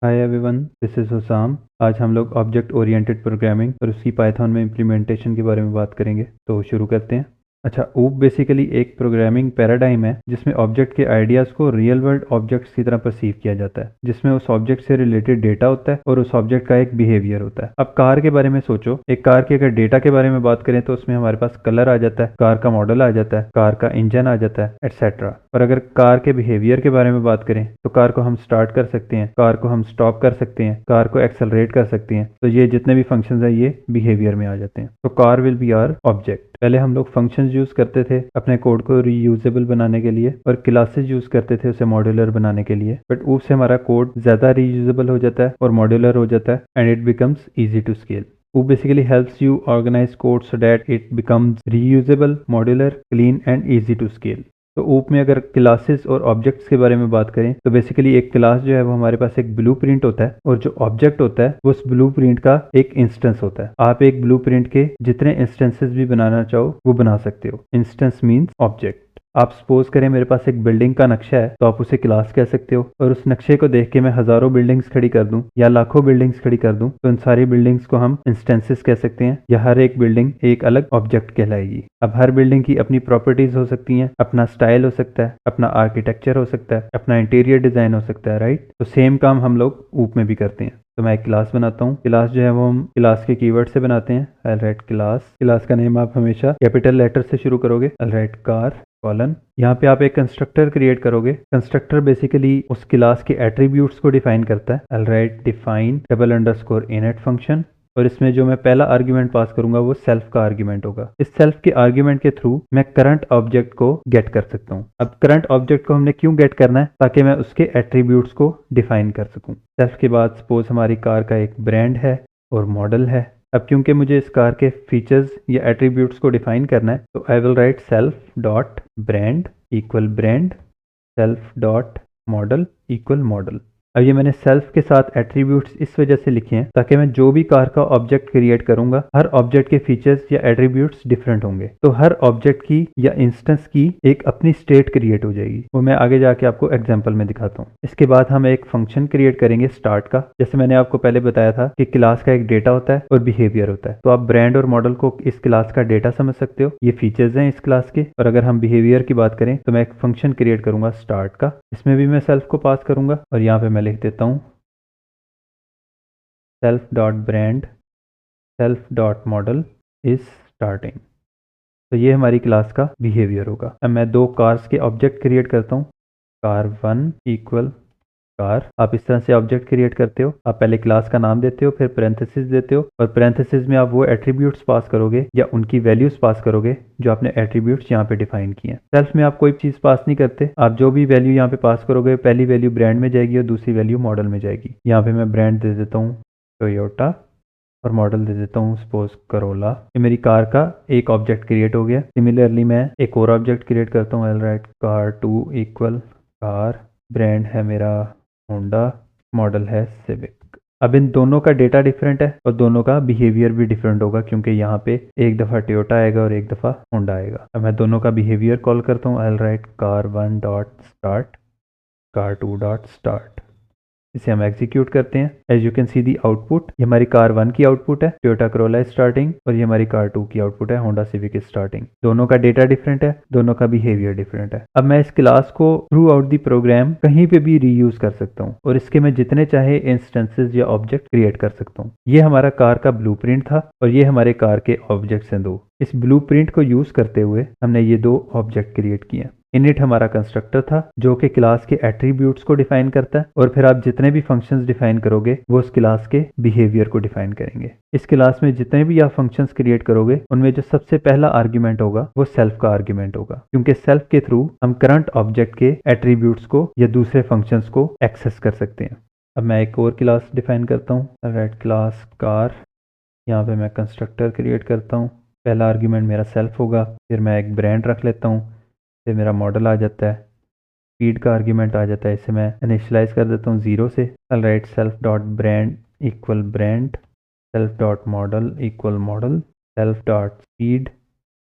Hi everyone, this is Husam. आज हम लोग ऑब्जेक्ट ओरिएंटेड प्रोग्रामिंग और उसकी पाइथन में इम्प्लीमेंटेशन के बारे में बात करेंगे। तो शुरू करते हैं। अच्छा, ऊप बेसिकली एक प्रोग्रामिंग पैराडाइम है जिसमें ऑब्जेक्ट के आइडियाज़ को रियल वर्ल्ड ऑब्जेक्ट्स की तरह परसीव किया जाता है, जिसमें उस ऑब्जेक्ट से रिलेटेड डेटा होता है और उस ऑब्जेक्ट का एक बिहेवियर होता है। अब कार के बारे में सोचो। एक कार के अगर डेटा के बारे में बात करें तो उसमें हमारे पास कलर आ जाता है, कार का मॉडल आ जाता है, कार का इंजन आ जाता है, एटसेट्रा। और अगर कार के बिहेवियर के बारे में बात करें तो कार को हम स्टार्ट कर सकते हैं, कार को हम स्टॉप कर सकते हैं, कार को एक्सेलरेट कर सकते हैं। तो ये जितने भी फंक्शंस हैं ये बिहेवियर में आ जाते हैं। तो car will be our object. पहले हम लोग फंक्शंस यूज करते थे अपने कोड को रीयूजेबल बनाने के लिए और क्लासेस यूज करते थे उसे मॉड्यूलर बनाने के लिए। बट ऊप से हमारा कोड ज्यादा रीयूजेबल हो जाता है और मॉड्यूलर हो जाता है and it becomes easy to scale. Who basically helps you organize code so that it becomes reusable, modular, clean and easy to scale. तो ऊप में अगर क्लासेस और ऑब्जेक्ट्स के बारे में बात करें तो बेसिकली एक क्लास जो है वो हमारे पास एक ब्लूप्रिंट होता है और जो ऑब्जेक्ट होता है वो उस ब्लूप्रिंट का एक इंस्टेंस होता है। आप एक ब्लूप्रिंट के जितने इंस्टेंसेस भी बनाना चाहो वो बना सकते हो। Instance means object. आप सपोज करें मेरे पास एक बिल्डिंग का नक्शा है तो आप उसे क्लास कह सकते हो और उस नक्शे को देख के मैं हजारों बिल्डिंग्स खड़ी कर दूं या लाखों बिल्डिंग्स खड़ी कर दूं तो इन सारी बिल्डिंग्स को हम इंस्टेंसेस कह सकते हैं या हर एक बिल्डिंग एक अलग ऑब्जेक्ट कहलाएगी। अब हर बिल्डिंग की अपनी प्रॉपर्टीज हो सकती हैं, अपना स्टाइल हो सकता है, अपना आर्किटेक्चर हो सकता है, अपना इंटीरियर डिजाइन हो सकता है, राइट। तो सेम काम हम लोग ऊप में भी करते हैं। तो मैं एक क्लास बनाता हूँ। क्लास जो है वो हम क्लास के कीवर्ड से बनाते हैं। I write class. क्लास का नेम आप हमेशा कैपिटल लेटर से शुरू करोगे। I write car colon. यहाँ पे आप एक कंस्ट्रक्टर क्रिएट करोगे। कंस्ट्रक्टर बेसिकली उस क्लास के एट्रीब्यूट्स को डिफाइन करता है। I write define double underscore init function और इसमें जो मैं पहला आर्ग्यूमेंट पास करूंगा वो सेल्फ का आर्ग्यूमेंट होगा। इस सेल्फ के आर्ग्यूमेंट के थ्रू मैं करंट ऑब्जेक्ट को गेट कर सकता हूँ। अब करंट ऑब्जेक्ट को हमने क्यों गेट करना है? ताकि मैं उसके एट्रीब्यूट्स को डिफाइन कर सकूं। सेल्फ के बाद सपोज हमारी कार का एक ब्रांड है और मॉडल है। अब क्योंकि मुझे इस कार के फीचर्स या एट्रीब्यूट्स को डिफाइन करना है तो आई will right self dot brand equal brand, self dot model equal model. अब ये मैंने सेल्फ के साथ एट्रीब्यूट्स इस वजह से लिखे हैं ताकि मैं जो भी कार का ऑब्जेक्ट क्रिएट करूंगा हर ऑब्जेक्ट के फीचर्स या एट्रीब्यूट्स डिफरेंट होंगे। तो हर ऑब्जेक्ट की या इंस्टेंस की एक अपनी स्टेट क्रिएट हो जाएगी। वो मैं आगे जाके आपको एग्जांपल में दिखाता हूँ। इसके बाद हम एक फंक्शन क्रिएट करेंगे स्टार्ट का। जैसे मैंने आपको पहले बताया था कि क्लास का एक डेटा होता है और बिहेवियर होता है। तो आप ब्रांड और मॉडल को इस क्लास का डेटा समझ सकते हो, ये फीचर्स हैं इस क्लास के। और अगर हम बिहेवियर की बात करें तो मैं एक फंक्शन क्रिएट करूंगा स्टार्ट का। इसमें भी मैं सेल्फ को पास करूंगा और यहाँ पे मैं लिख देता हूँ self dot brand self dot model is starting. तो ये हमारी क्लास का बिहेवियर होगा। अब मैं दो कार्स के ऑब्जेक्ट क्रिएट करता हूँ। Car 1 equal car. आप इस तरह से ऑब्जेक्ट क्रिएट करते हो। आप पहले क्लास का नाम देते हो, फिर पैरेंथेसिस देते हो और पैरेंथेसिस में आप वो एट्रीब्यूट्स पास करोगे या उनकी वैल्यूज पास करोगे जो आपने एट्रीब्यूट्स यहाँ पे डिफाइन किए हैं। सेल्फ में आप कोई चीज पास नहीं करते। आप जो भी वैल्यू यहाँ पे पास करोगे पहली वैल्यू ब्रांड में जाएगी और दूसरी वैल्यू मॉडल में जाएगी। यहाँ पे मैं ब्रांड दे देता हूँ टोयोटा और मॉडल दे देता हूँ सपोज करोला। ये मेरी कार का एक ऑब्जेक्ट क्रिएट हो गया। सिमिलरली मैं एक और ऑब्जेक्ट क्रिएट करता हूँ। I write car 2 equal car, brand है मेरा होंडा, मॉडल है सिविक। अब इन दोनों का डेटा डिफरेंट है और दोनों का बिहेवियर भी डिफरेंट होगा क्योंकि यहाँ पे एक दफ़ा टोयोटा आएगा और एक दफ़ा होंडा आएगा। अब मैं दोनों का बिहेवियर कॉल करता हूँ। I write car 1 dot start, car 2 dot start. इसे हम एग्जीक्यूट करते हैं। As you can see the output, ये हमारी कार 1 की आउटपुट है, टोयोटा करोला स्टार्टिंग, और ये हमारी कार 2 की आउटपुट है, होंडा सिविक स्टार्टिंग। दोनों का डेटा डिफरेंट है, दोनों का बिहेवियर डिफरेंट है। अब मैं इस क्लास को थ्रू आउट दी प्रोग्राम कहीं पे भी रीयूज कर सकता हूँ और इसके मैं जितने चाहे इंस्टेंसेस या ऑब्जेक्ट क्रिएट कर सकता हूँ। ये हमारा कार का ब्लूप्रिंट था और ये हमारे कार के ऑब्जेक्ट्स हैं दो। इस ब्लूप्रिंट को यूज करते हुए हमने ये दो ऑब्जेक्ट क्रिएट किए। इनिट हमारा कंस्ट्रक्टर था जो कि क्लास के एट्रीब्यूट्स को डिफाइन करता है और फिर आप जितने भी फंक्शंस डिफाइन करोगे वो उस क्लास के बिहेवियर को डिफाइन करेंगे। इस क्लास में जितने भी आप फंक्शंस क्रिएट करोगे उनमें जो सबसे पहला आर्ग्यूमेंट होगा वो सेल्फ का आर्ग्यूमेंट होगा क्योंकि सेल्फ के थ्रू हम करंट ऑब्जेक्ट के एट्रीब्यूट्स को या दूसरे फंक्शंस को एक्सेस कर सकते हैं। अब मैं एक और क्लास डिफाइन करता हूँ। राइट क्लास कार, यहाँ पे मैं कंस्ट्रक्टर क्रिएट करता हूँ। पहला आर्ग्यूमेंट मेरा सेल्फ होगा, फिर मैं एक ब्रांड रख लेता हूँ, फिर मेरा मॉडल आ जाता है, स्पीड का आर्ग्यूमेंट आ जाता है। इसे मैं इनिशियलाइज कर देता हूँ 0 से। Right self dot brand equal brand, self dot model equal model, self dot speed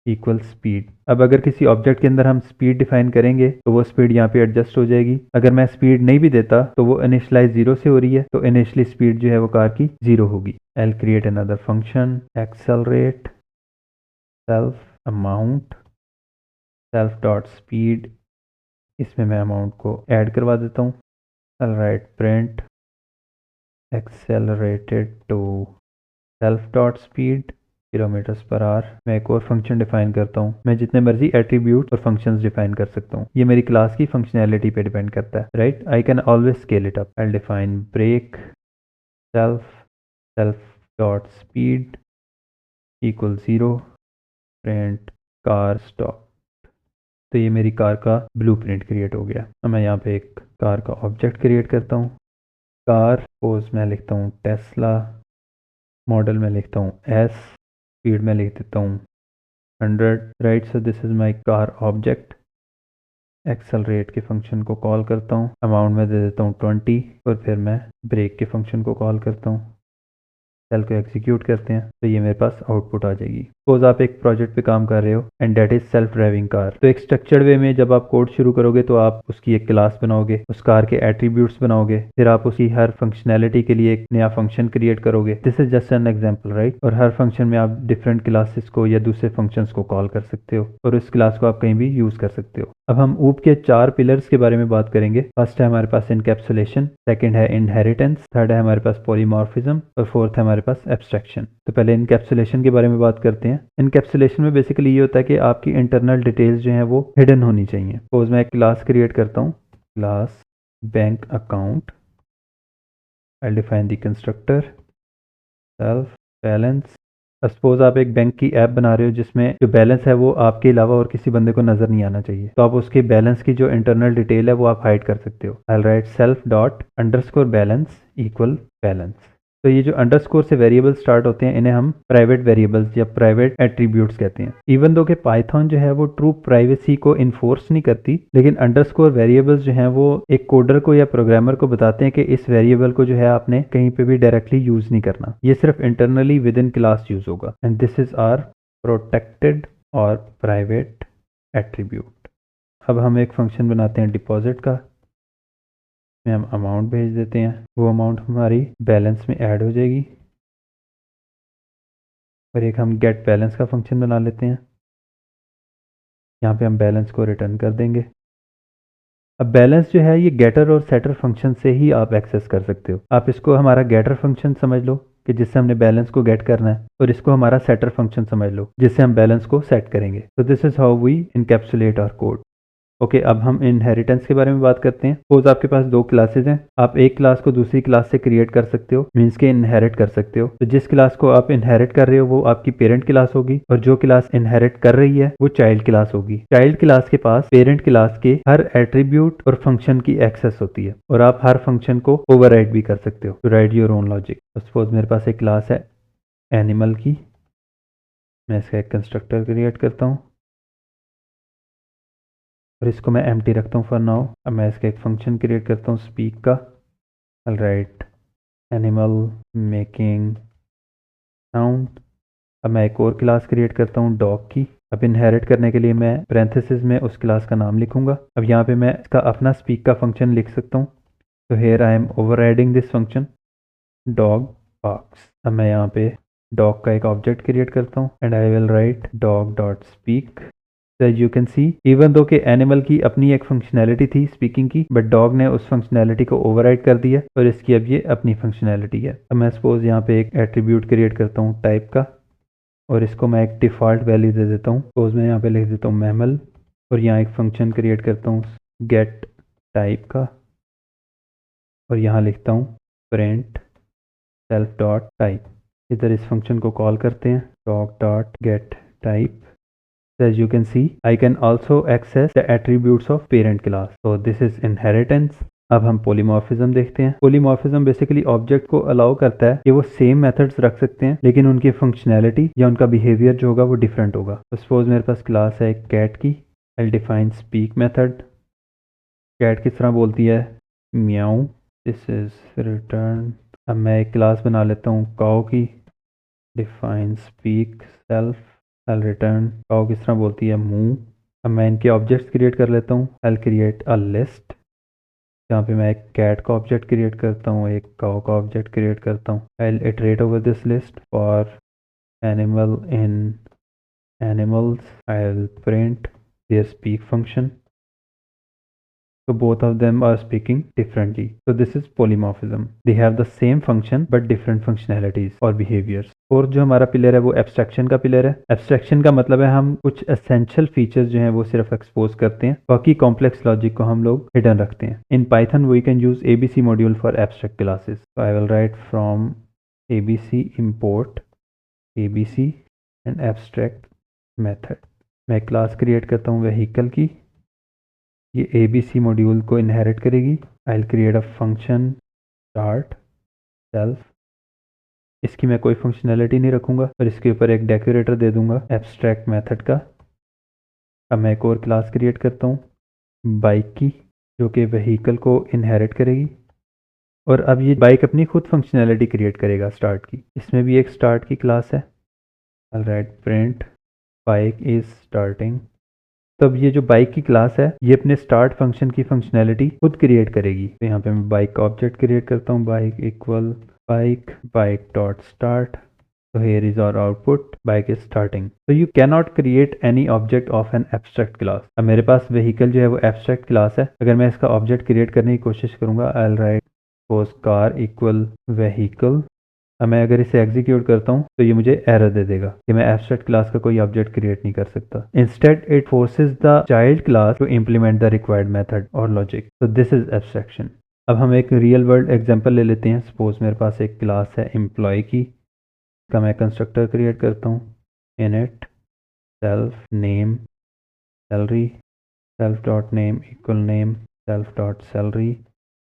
equal speed. अब अगर किसी ऑब्जेक्ट के अंदर हम स्पीड डिफाइन करेंगे तो वो स्पीड यहाँ पे एडजस्ट हो जाएगी। अगर मैं स्पीड नहीं भी देता तो वो इनिशियलाइज 0 से हो रही है, तो इनिशियली स्पीड जो है वो कार की 0 होगी। I will create another function accelerate self amount self dot speed. इसमें मैं अमाउंट को ऐड करवा देता हूँ। Right print accelerated to self dot speed kilometres per hour. मैं एक और फंक्शन डिफाइन करता हूँ। मैं जितने मर्जी एट्रीब्यूट और फंक्शंस डिफाइन कर सकता हूँ, ये मेरी क्लास की फंक्शनैलिटी पे डिपेंड करता है। Right, I can always scale it up. I define brake self self dot speed equal 0 print car stop. तो ये मेरी कार का ब्लूप्रिंट क्रिएट हो गया। अब मैं यहाँ पे एक कार का ऑब्जेक्ट क्रिएट करता हूँ। कार पोज मैं लिखता हूँ टेस्ला, मॉडल में लिखता हूँ एस, स्पीड में लिख देता हूँ 100। Right, so this is my car object. Accelerate के फंक्शन को कॉल करता हूँ, अमाउंट में दे देता हूँ 20 और फिर मैं ब्रेक के फंक्शन को कॉल करता हूँ। सेल को एग्जीक्यूट करते हैं तो ये मेरे पास आउटपुट आ जाएगी। सपोज आप एक प्रोजेक्ट पे काम कर रहे हो and that is self driving car. तो एक स्ट्रक्चर्ड वे में जब आप कोड शुरू करोगे तो आप उसकी एक क्लास बनाओगे, उस कार के एट्रीब्यूट्स बनाओगे, फिर आप उसकी हर फंक्शनैलिटी के लिए एक नया फंक्शन क्रिएट करोगे। This is just an example, right. और हर फंक्शन में आप डिफरेंट क्लासेस को या दूसरे फंक्शंस को कॉल कर सकते हो और उस क्लास को आप कहीं भी यूज कर सकते हो। अब हम ऊप के 4 पिलर्स के बारे में बात करेंगे। फर्स्ट है हमारे पास इनकैप्सुलेशन, सेकंड है इनहेरिटेंस, थर्ड है हमारे पास पॉलीमॉर्फिज्म और फोर्थ है हमारे पास एब्स्ट्रैक्शन। तो पहले इनकैप्सुलेशन के बारे में बात करते हैं। इनकैप्सुलेशन में बेसिकली ये होता है कि आपकी इंटरनल डिटेल्स जो हैं वो हिडन होनी चाहिए। सपोज मैं एक क्लास क्रिएट करता हूँ, class bank account. I define the constructor self balance. Suppose आप एक बैंक की ऐप बना रहे हो जिसमें जो बैलेंस है वो आपके अलावा और किसी बंदे को नजर नहीं आना चाहिए, तो आप उसके बैलेंस की जो इंटरनल डिटेल है वो आप हाइड कर सकते हो। I write self dot underscore balance equal balance. तो ये जो अंडरस्कोर से वेरिएबल स्टार्ट होते हैं इन्हें हम प्राइवेट वेरिएबल्स या प्राइवेट एट्रीब्यूट्स कहते हैं। इवन दो कि पाइथन जो है वो ट्रू प्राइवेसी को इन्फोर्स नहीं करती, लेकिन अंडरस्कोर वेरिएबल्स जो हैं वो एक कोडर को या प्रोग्रामर को बताते हैं कि इस वेरिएबल को जो है आपने कहीं पे भी डायरेक्टली यूज नहीं करना, ये सिर्फ internally with in class use होगा। And this is our protected और प्राइवेट एट्रीब्यूट। अब हम एक फंक्शन बनाते हैं डिपॉजिट का, में हम अमाउंट भेज देते हैं, वो अमाउंट हमारी बैलेंस में ऐड हो जाएगी। और एक हम गेट बैलेंस का फंक्शन बना लेते हैं, यहाँ पे हम बैलेंस को रिटर्न कर देंगे। अब बैलेंस जो है ये गेटर और सेटर फंक्शन से ही आप एक्सेस कर सकते हो। आप इसको हमारा गेटर फंक्शन समझ लो कि जिससे हमने बैलेंस को गेट करना है, और इसको हमारा सेटर फंक्शन समझ लो जिससे हम बैलेंस को सेट करेंगे। तो this is how we encapsulate our code. Okay, अब हम इनहेरिटेंस के बारे में बात करते हैं। सपोज आपके पास 2 क्लासेस हैं, आप एक क्लास को दूसरी क्लास से क्रिएट कर सकते हो, मीन्स के इनहेरिट कर सकते हो। तो जिस क्लास को आप इनहेरिट कर रहे हो वो आपकी पेरेंट क्लास होगी, और जो क्लास इनहेरिट कर रही है वो चाइल्ड क्लास होगी। चाइल्ड क्लास के पास पेरेंट क्लास के हर एट्रीब्यूट और फंक्शन की एक्सेस होती है, और आप हर फंक्शन को ओवरराइड भी कर सकते हो to write your own logic. Suppose मेरे पास एक क्लास है एनिमल की, मैं इसका एक कंस्ट्रक्टर क्रिएट करता हूँ और इसको मैं एम्प्टी रखता हूँ फॉर नाउ। अब मैं इसका एक फंक्शन क्रिएट करता हूँ स्पीक का। Right animal making sound. अब मैं एक और क्लास क्रिएट करता हूँ डॉग की। अब इनहेरिट करने के लिए मैं पैरेंथेसिस में उस क्लास का नाम लिखूंगा। अब यहाँ पे मैं इसका अपना स्पीक का फंक्शन लिख सकता हूँ। तो here I am overriding this function dog barks. अब मैं यहाँ पे डॉग का एक ऑब्जेक्ट क्रिएट करता हूँ and I will right dog dot speak. As you can see, even though कि एनिमल की अपनी एक फंक्शनैलिटी थी स्पीकिंग की, बट डॉग ने उस फंक्शनैलिटी को ओवरराइड कर दिया और इसकी अब ये अपनी फंक्शनैलिटी है। अब मैं सपोज यहाँ पे एक एट्रीब्यूट क्रिएट करता हूँ टाइप का, और इसको मैं एक डिफ़ॉल्ट वैल्यू दे देता हूँ। सपोज मैं यहाँ पे लिख देता हूँ मैमल, और यहाँ एक फंक्शन क्रिएट करता हूँ गेट टाइप का, और यहाँ लिखता हूँ प्रिंट सेल्फ डॉट टाइप। इधर इस फंक्शन को कॉल करते हैं dog dot gate type. As you can see, I can also access the attributes of parent class. So this is inheritance. अब हम पॉलीमॉर्फिज्म देखते हैं। पॉलीमॉर्फिज्म बेसिकली ऑब्जेक्ट को अलाउ करता है कि वो सेम मेथड्स रख सकते हैं, लेकिन उनकी फंक्शनैलिटी या उनका बिहेवियर जो होगा वो डिफरेंट होगा। तो सपोज मेरे पास क्लास है कैट की। I define speak method. Cat किस तरह बोलती है म्याऊ। This is return. अब मैं एक क्लास बना लेता हूँ काऊ की। Define speak self I'll return cow किस तरह बोलती है मूव। अब मैं इनके ऑब्जेक्ट्स क्रिएट कर लेता हूँ। I'll create a list, जहाँ पे मैं एक कैट का ऑब्जेक्ट क्रिएट करता हूँ, एक काउ का ऑब्जेक्ट क्रिएट करता हूँ। I'll iterate over this list for animal in animals. I'll print their speak function. So both of them are speaking differently. So this is polymorphism. They have the same function but different functionalities or behaviors. और जो हमारा pillar है वो abstraction का pillar है। Abstraction का मतलब है हम कुछ एसेंशियल फीचर्स जो हैं वो सिर्फ एक्सपोज करते हैं, बाकी कॉम्प्लेक्स लॉजिक को हम लोग हिडन रखते हैं। In Python we can use ABC module for abstract classes. So I will write from abc import abc and abstract method. मैं क्लास क्रिएट करता हूँ व्हीकल की, ये abc मॉड्यूल को इनहेरिट करेगी। I'll create a function start self, इसकी मैं कोई फंक्शनैलिटी नहीं रखूँगा और इसके ऊपर एक डेकोरेटर दे दूँगा एब्स्ट्रैक्ट मेथड का। अब मैं एक और क्लास क्रिएट करता हूँ बाइक की, जो कि व्हीकल को इनहेरिट करेगी और अब ये बाइक अपनी खुद फंक्शनैलिटी क्रिएट करेगा स्टार्ट की। इसमें भी एक स्टार्ट की क्लास है। I'll write print bike is starting. तब ये जो बाइक की क्लास है ये अपने स्टार्ट फंक्शन की फंक्शनैलिटी खुद क्रिएट करेगी। तो यहाँ पे मैं बाइक का ऑब्जेक्ट क्रिएट करता हूँ, bike equal bike dot start. So here is our output, bike is starting. So you cannot create any object of an abstract class. अब मेरे पास vehicle जो है वो abstract class है। अगर मैं इसका object create करने की कोशिश करूँगा, I'll write suppose car equal vehicle। अब मैं अगर इसे एग्जीक्यूट करता हूँ तो ये मुझे एरर दे देगा कि मैं एब्स्ट्रैक्ट क्लास का कोई ऑब्जेक्ट क्रिएट नहीं कर सकता। Instead it forces the child class to implement the required method और लॉजिक। तो दिस इज एब्स्ट्रैक्शन। अब हम एक रियल वर्ल्ड एग्जांपल ले लेते हैं। सपोज मेरे पास एक क्लास है एम्प्लॉय की, इसका मैं कंस्ट्रक्टर क्रिएट करता हूँ init self name salary, self dot name equal name, self dot salary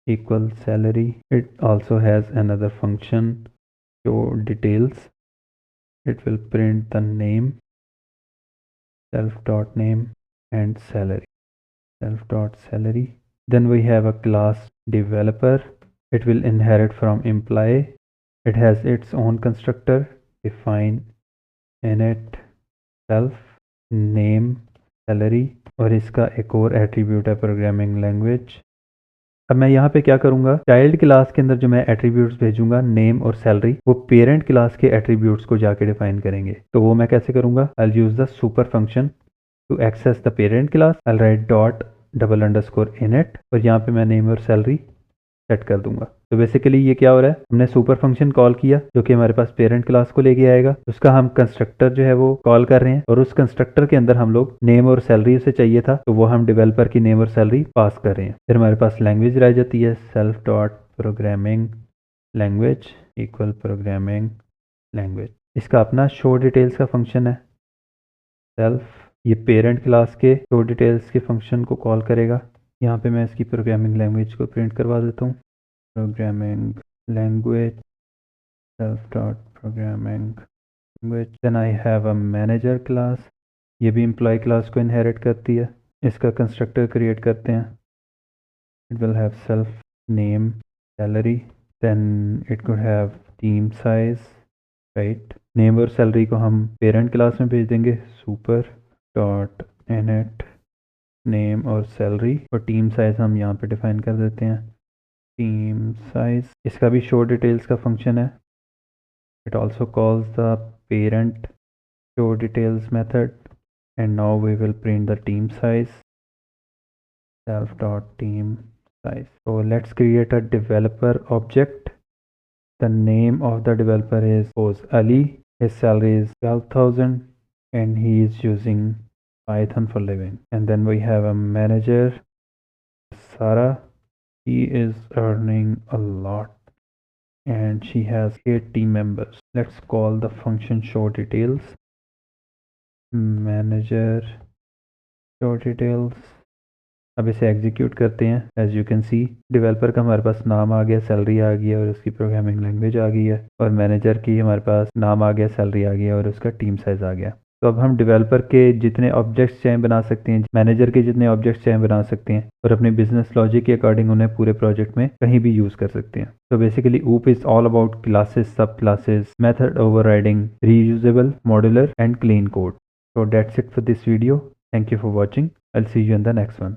equal salary. It also has another function show details. It will print the name, self dot name and salary, self dot salary. Then we have a class developer. It will inherit from employee. It has its own constructor, define init self name salary और इसका एक और attribute है programming language. अब मैं यहाँ पे क्या करूँगा, चाइल्ड क्लास के अंदर जो मैं एट्रीब्यूट्स भेजूंगा नेम और सैलरी, वो पेरेंट क्लास के एट्रीब्यूट्स को जाके डिफाइन करेंगे। तो वो मैं कैसे करूँगा, I will use the super function to access the parent class. I will write dot double underscore init और यहाँ पे मैं नेम और सैलरी सेट कर दूंगा। तो बेसिकली ये क्या हो रहा है, हमने सुपर फंक्शन कॉल किया जो कि हमारे पास पेरेंट क्लास को लेके आएगा, उसका हम कंस्ट्रक्टर जो है वो कॉल कर रहे हैं और उस कंस्ट्रक्टर के अंदर हम लोग नेम और सैलरी उसे चाहिए था तो वो हम डेवलपर की नेम और सैलरी पास कर रहे हैं। फिर हमारे पास लैंग्वेज रह जाती है self dot programming language equal programming language. इसका अपना शो डिटेल्स का फंक्शन है सेल्फ, ये पेरेंट क्लास के शो डिटेल्स के फंक्शन को कॉल करेगा। यहाँ पे मैं इसकी प्रोग्रामिंग लैंग्वेज को प्रिंट करवा देता हूँ, programming language self dot programming language. Then I have a manager class, ये भी एम्प्लॉय क्लास को इनहेरिट करती है। इसका कंस्ट्रक्टर क्रिएट करते हैं, it will have self name salary, then it could have team size right. Name और salary को हम पेरेंट क्लास में भेज देंगे सुपर डॉट इनिट नेम और सैलरी और टीम साइज हम यहाँ पे डिफाइन कर देते हैं टीम साइज। इसका भी शो डिटेल्स का फंक्शन है, it also calls the parent show details method and now we will print the team size self dot team size. So let's create a developer object. The name of the developer is suppose Ali, his salary is 12,000 and he is using Python for living. And then we have a manager Sarah, she is earning a lot and she has 8 team members. Let's call the function show details manager show details। अब इसे execute करते हैं। As you can see developer का हमारे पास नाम आ गया, salary आ गई है और उसकी प्रोग्रामिंग लैंग्वेज आ गई है और मैनेजर की हमारे पास नाम आ गया, सैलरी आ गया और उसका टीम साइज आ गया। तो अब हम डेवलपर के जितने ऑब्जेक्ट्स चाहें बना सकते हैं, मैनेजर के जितने ऑब्जेक्ट्स चाहें बना सकते हैं और अपने बिजनेस लॉजिक के अकॉर्डिंग उन्हें पूरे प्रोजेक्ट में कहीं भी यूज कर सकते हैं। तो बेसिकली ऊप इज ऑल अबाउट क्लासेस, सब classes, method overriding, reusable, modular and clean code. So that's it for this video. Thank you for watching. I'll see you in the next one.